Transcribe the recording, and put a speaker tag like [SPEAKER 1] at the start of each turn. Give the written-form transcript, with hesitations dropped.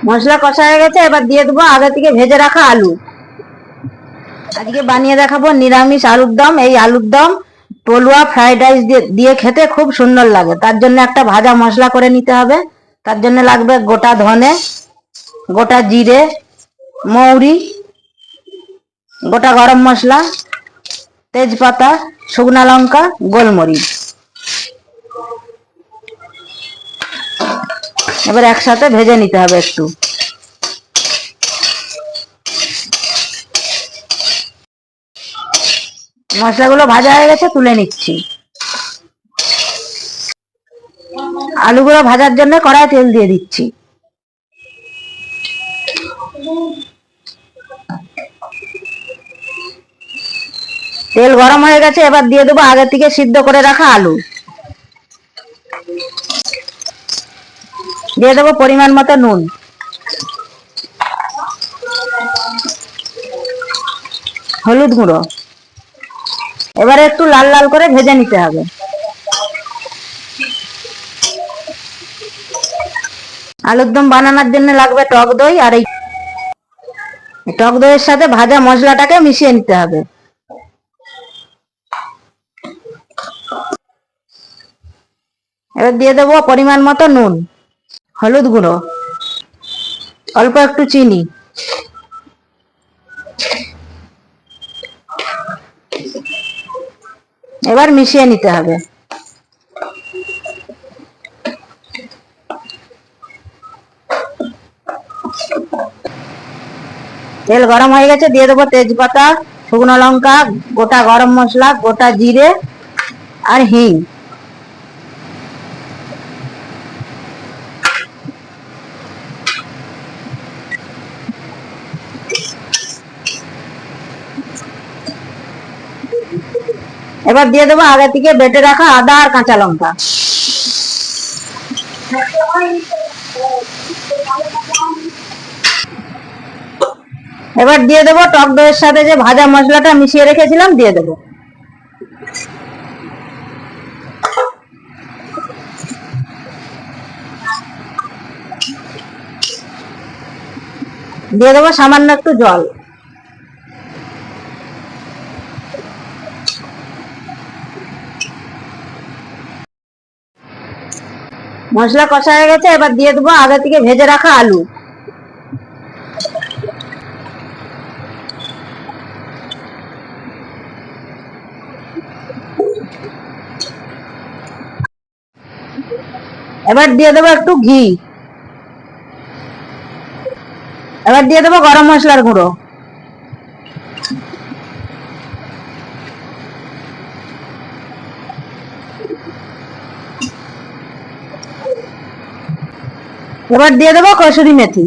[SPEAKER 1] মশলা কষা হয়ে গেছে, এবার দিয়ে দেবো আগে থেকে ভেজে রাখা আলু। আজকে বানিয়ে দেখাবো নিরামিষ আলুর দম। এই আলুর দম পলুয়া ফ্রাইড রাইস দিয়ে খেতে খুব সুন্দর লাগে। তার জন্য একটা ভাজা মশলা করে নিতে হবে। তার জন্য লাগবে গোটা ধনে, গোটা জিরে, মৌরি, গোটা গরম মশলা, তেজপাতা, শুকনা লঙ্কা, গোলমরিচ। এবার একসাথে ভেজে নিতে হবে একটু। মশলাগুলো ভাজা হয়ে গেছে, তুলে নিচ্ছি। আলুগুলো ভাজার জন্য কড়াই তেল দিয়ে দিচ্ছি। তেল গরম হয়ে গেছে, এবার দিয়ে দেবো আগে থেকে সিদ্ধ করে রাখা আলু। দিয়ে দেবো পরিমাণ মতো নুন, হলুদ গুঁড়ো। এবারে একটু লাল লাল করে ভেজে নিতে হবে। আলুর দম বানানোর জন্য লাগবে টক দই, আর এই টক দইয়ের সাথে ভাজা মশলাটাকে মিশিয়ে নিতে হবে। এবার দিয়ে দেবো পরিমাণ মতো নুন, হলুদ গুঁড়ো, অল্প একটু চিনি। এবার মিশিয়ে নিতে হবে। তেল গরম হয়ে গেছে, দিয়ে দেবো তেজপাতা, শুকনো লঙ্কা, গোটা গরম মশলা, গোটা জিরে আর হিং। এবার দিয়ে দেবো আগে থেকে বেটে রাখা আদা আর কাঁচা লঙ্কা। এবার দিয়ে দেবো টক দইয়ের সাথে যে ভাজা মশলাটা মিশিয়ে রেখেছিলাম, দিয়ে দেবো। দিয়ে দেবো সামান্য একটু জল। মশলা কষা হয়ে গেছে, এবার দিয়ে দেবো আগে থেকে ভেজে রাখা আলু। এবার দিয়ে দেবো একটু ঘি। এবার দিয়ে দেবো গরম মশলার গুঁড়ো। এবার দিয়ে দেবো কসুরি মেথি।